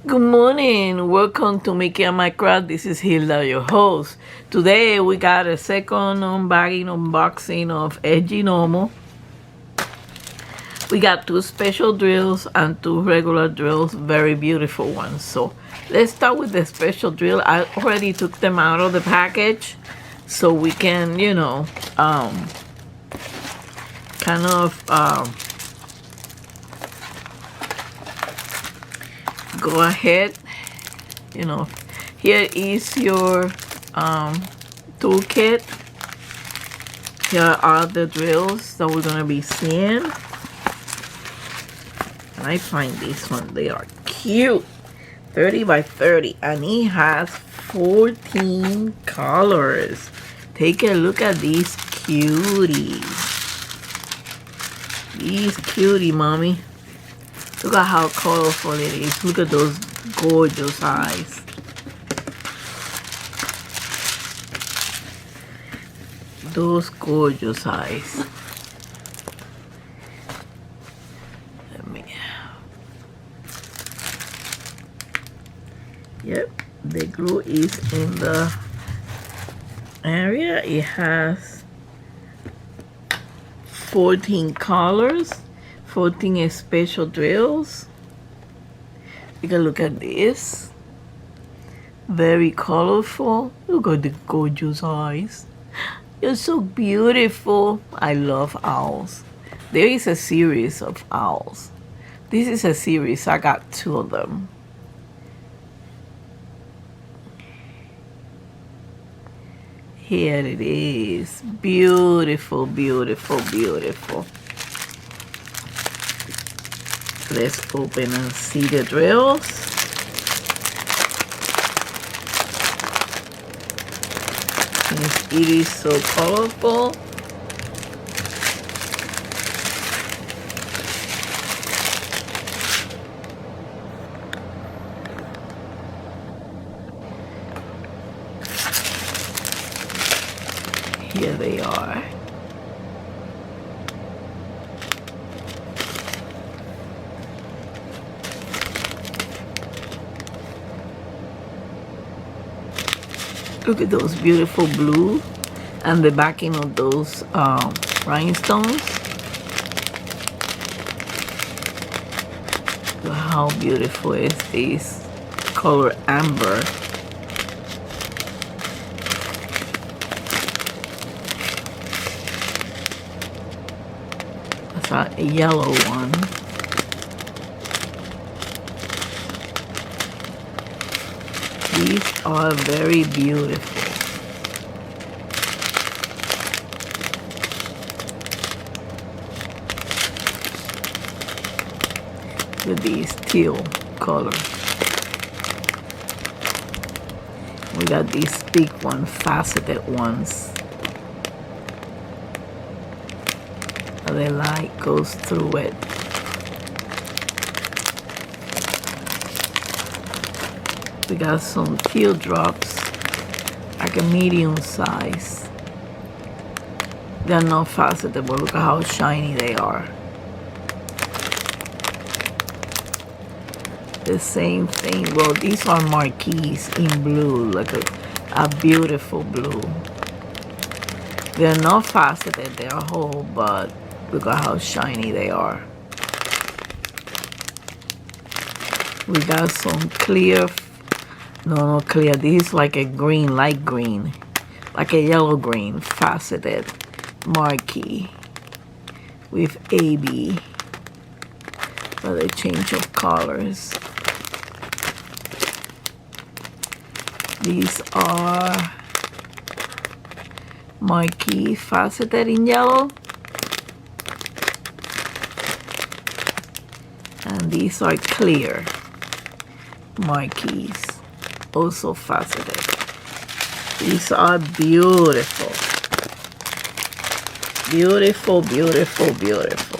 Good morning. Welcome to Mickey and My Craft. This is Hilda, your host. Today we got a second unboxing of Edgy Normal. We got two special drills and two regular drills, very beautiful ones. So let's start with the special drill. I already took them out of the package so we can, kind of go ahead. Here is your toolkit. Here are the drills that we're gonna be seeing. And I find this one, they are cute. 30 by 30, and it has 14 colors. Take a look at these cuties. These cutie, mommy. Look at how colorful it is. Look at those gorgeous eyes. Those gorgeous eyes. Yep, the glue is in the area. It has 14 colors, 14 special drills. You can look at this. Very colorful. Look at the gorgeous eyes. You're so beautiful. I love owls. There is a series of owls. This is a series. I got 2 of them. Here it is. Beautiful, beautiful, beautiful. Let's open and see the drills. It is so colorful. Here they are. Look at those beautiful blue and the backing of those rhinestones. Look how beautiful is this color amber. That's a yellow one. These are very beautiful. With these teal color. We got these big one, faceted ones. The light goes through it. We got some teardrops, like a medium size. They're not faceted, but look at how shiny they are. The same thing. Well, these are marquees in blue, like a beautiful blue. They're not faceted, they're whole, but look at how shiny they are. We got some clear. No, clear. This is like a green, light green. Like a yellow green, faceted marquee. With AB. For the change of colors. These are marquee faceted in yellow. And these are clear marquees. Also faceted. These are beautiful. Beautiful, beautiful, beautiful.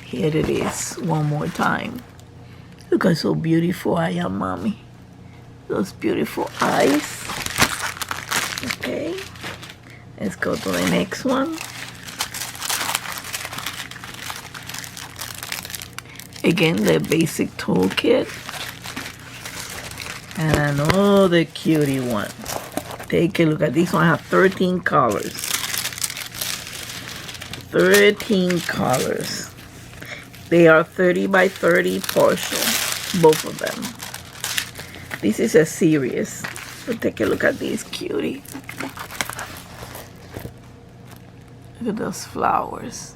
Here it is, one more time. Look how so beautiful I am, mommy. Those beautiful eyes. Okay, let's go to the next one. Again, the basic toolkit. And another cutie one. Take a look at this one. Have 13 colors. 13 colors. They are 30 by 30 partial, both of them. This is a series. So take a look at these cutie. Look at those flowers.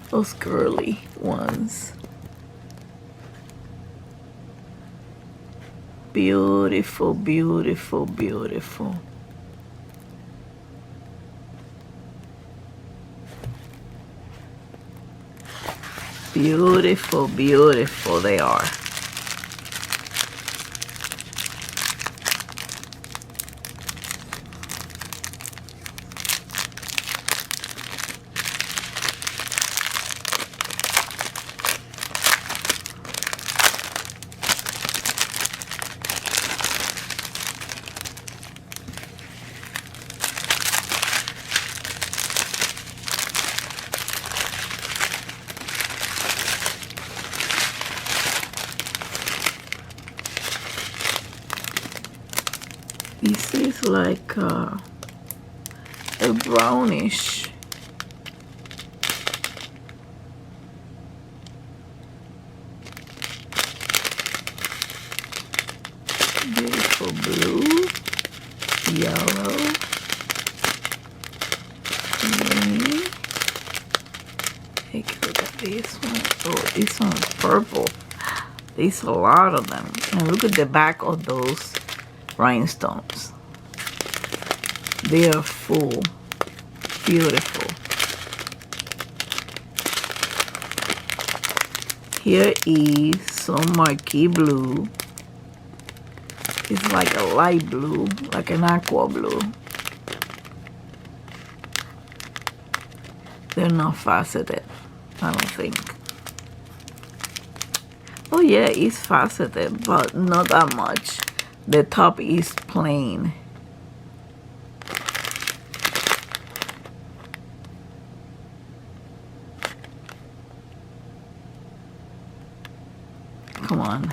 Those girly ones. Beautiful, beautiful, beautiful. Beautiful, beautiful they are. This is like a brownish. Beautiful blue, yellow, green. Take a look at this one. Oh, this one's purple. There's a lot of them. And look at the back of those rhinestones. They are full. Beautiful. Here is some marquee blue. It's like a light blue, like an aqua blue. They're not faceted, I don't think. Oh yeah, it's faceted, but not that much. The top is plain. Come on.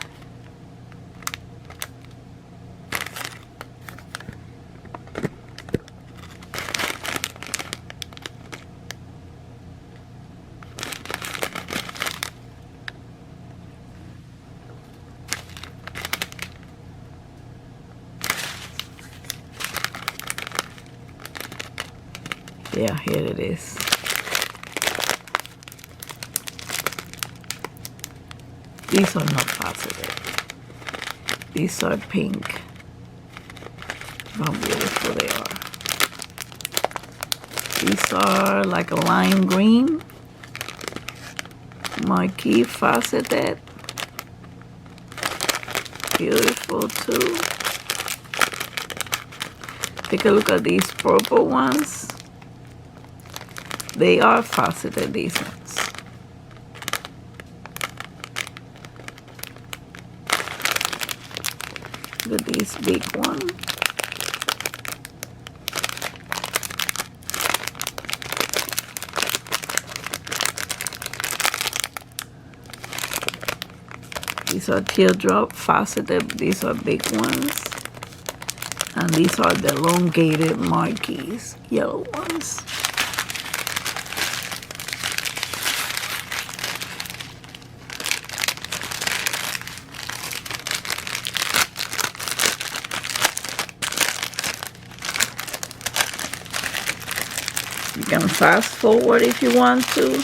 Yeah, here it is. These are not faceted. These are pink. How beautiful they are. These are like a lime green. Marquee faceted. Beautiful too. Take a look at these purple ones. They are faceted, these ones. Look at this big one. These are teardrop faceted. These are big ones. And these are the elongated marquees, yellow ones. You can fast forward if you want to.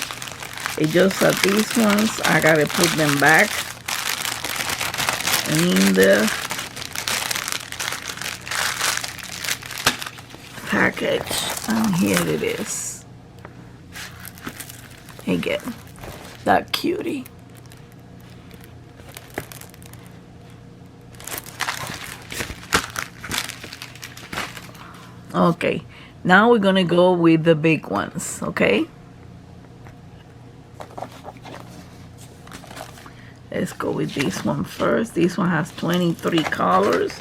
It's just that these ones, I gotta put them back in the package. And here it is. Again, that cutie. Okay. Now we're gonna go with the big ones, okay? Let's go with this one first. This one has 23 colors.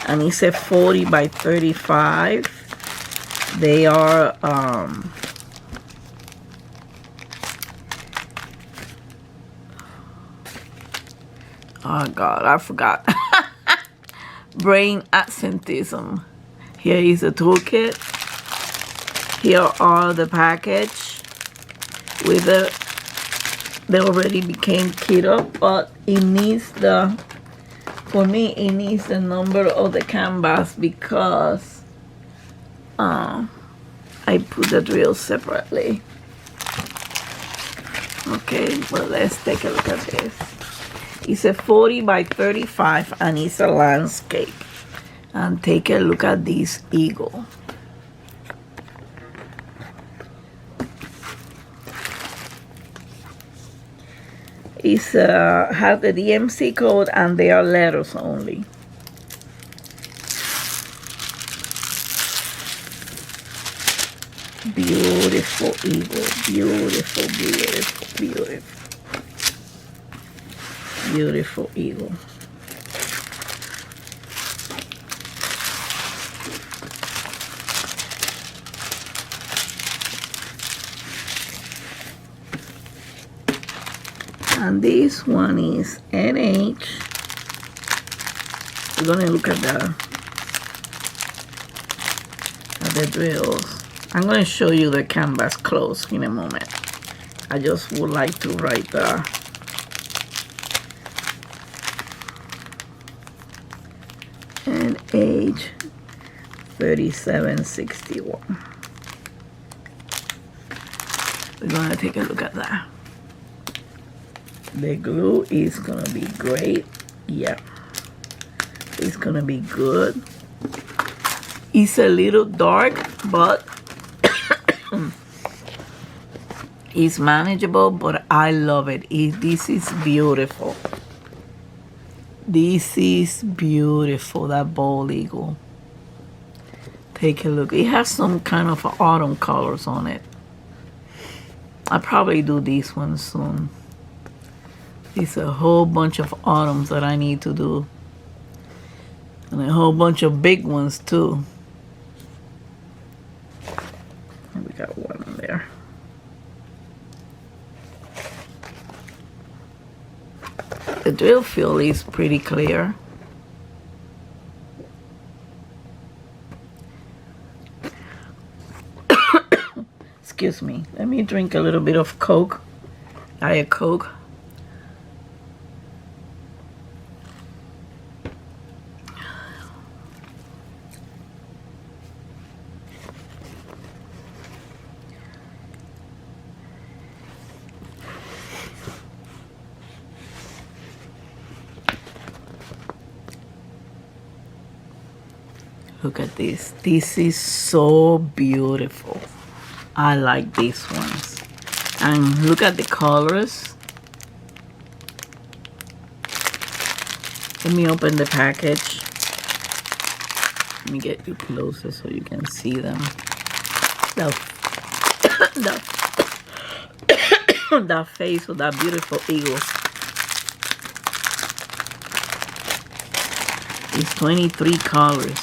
and it's a 40 by 35. They are oh God, I forgot. Brain absenteeism. Here is the toolkit. Here are the package with the, they already became kit up, but it needs the, for me, it needs the number of the canvas because I put the drill separately. Okay, well, let's take a look at this. It's a 40 by 35 and it's a landscape. And take a look at this eagle. It's have the DMC code and they are letters only. Beautiful eagle, beautiful, beautiful, beautiful. Beautiful eagle. And this one is NH. We're gonna look at the drills. I'm gonna show you the canvas close in a moment. I just would like to write the NH 3761. We're gonna take a look at that. The glue is gonna be great. Yeah, it's gonna be good. It's a little dark, but it's manageable, but I love it. This is beautiful. This is beautiful, that bald eagle. Take a look. It has some kind of autumn colors on it. I'll probably do these ones soon. It's a whole bunch of autumns that I need to do. And a whole bunch of big ones too. We got one in there. The drill field is pretty clear. Excuse me. Let me drink a little bit of Coke. Diet Coke. Look at this. This is so beautiful. I like these ones. And look at the colors. Let me open the package. Let me get you closer so you can see them. That face of that beautiful eagle. It's 23 colors.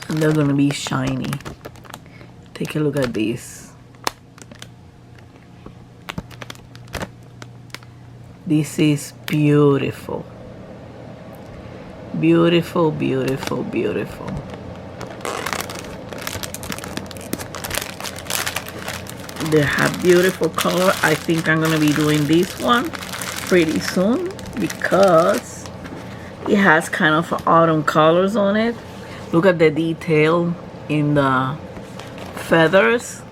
And they're gonna be shiny. Take a look at this. This is beautiful. Beautiful, beautiful, beautiful. They have beautiful color. I think I'm gonna be doing this one pretty soon because it has kind of autumn colors on it. Look at the detail in the feathers.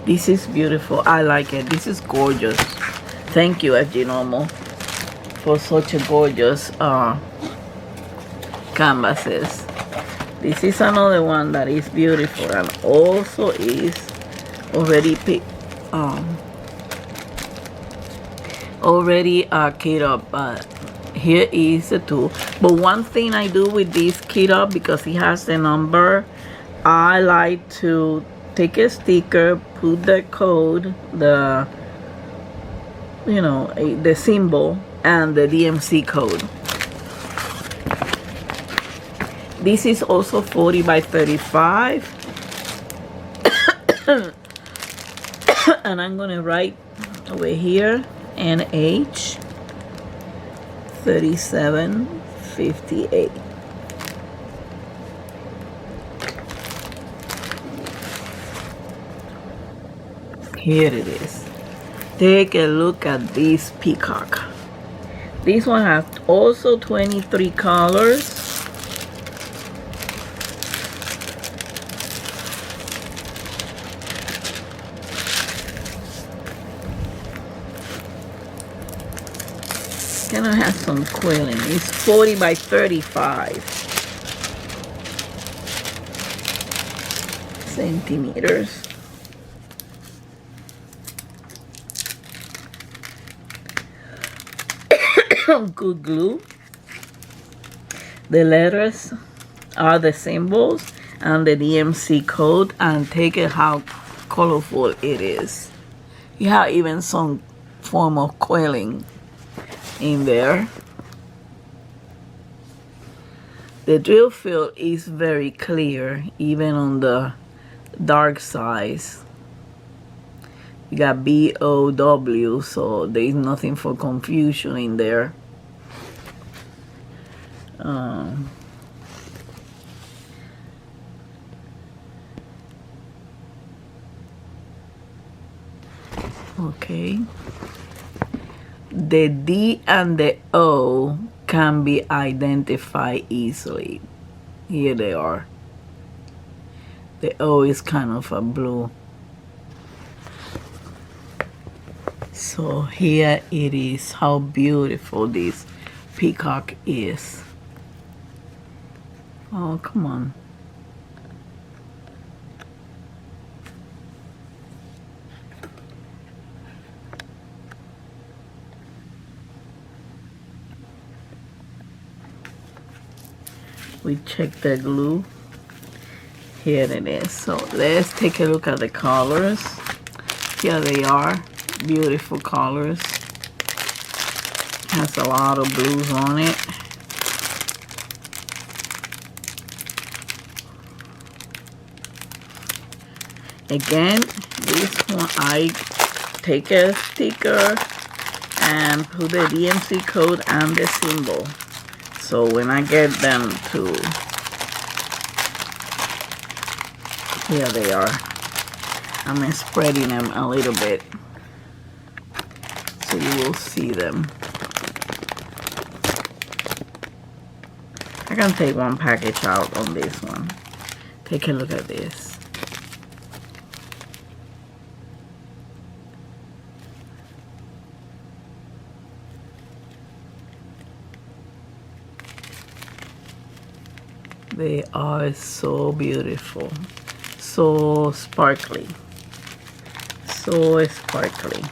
This is beautiful. I like it. This is gorgeous. Thank you, Aginomo, for such a gorgeous canvases. This is another one that is beautiful and also is already kit up. Here is the tool. But one thing I do with this kit up, because it has the number, I like to take a sticker, put the code, the you know, the symbol and the DMC code. This is also 40 by 35. And I'm gonna write over here NH 3758. Here it is. Take a look at this peacock. This one has also 23 colors. Gonna have some quilling. It's 40 by 35 centimeters. Good glue. The letters are the symbols and the DMC code, and take it how colorful it is. You have even some form of quilling in there. The drill field is very clear, even on the dark sides. You got BOW, so there is nothing for confusion in there. Okay. The D and the O can be identified easily. Here they are. The O is kind of a blue. So here it is, how beautiful this peacock is. Oh, come on. We check the glue. Here it is. So let's take a look at the colors. Here they are. Beautiful colors. Has a lot of blues on it. Again, this one I take a sticker and put the DMC code and the symbol. So when I get them to, here they are. I'm spreading them a little bit so you will see them. I can take one package out on this one. Take a look at this. They are so beautiful, so sparkly, so sparkly.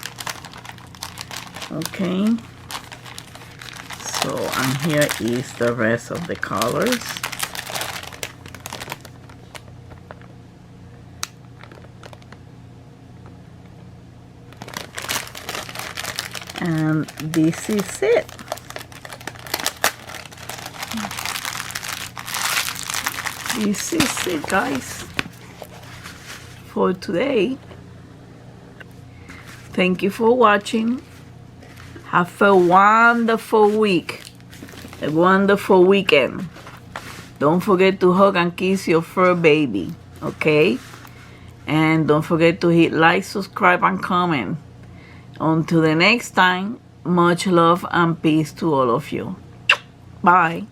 Okay, so and here is the rest of the colors. And this is it. This is it, guys, for today. Thank you for watching. Have a wonderful week, a wonderful weekend. Don't forget to hug and kiss your fur baby, okay? And don't forget to hit like, subscribe, and comment. Until the next time, much love and peace to all of you. Bye.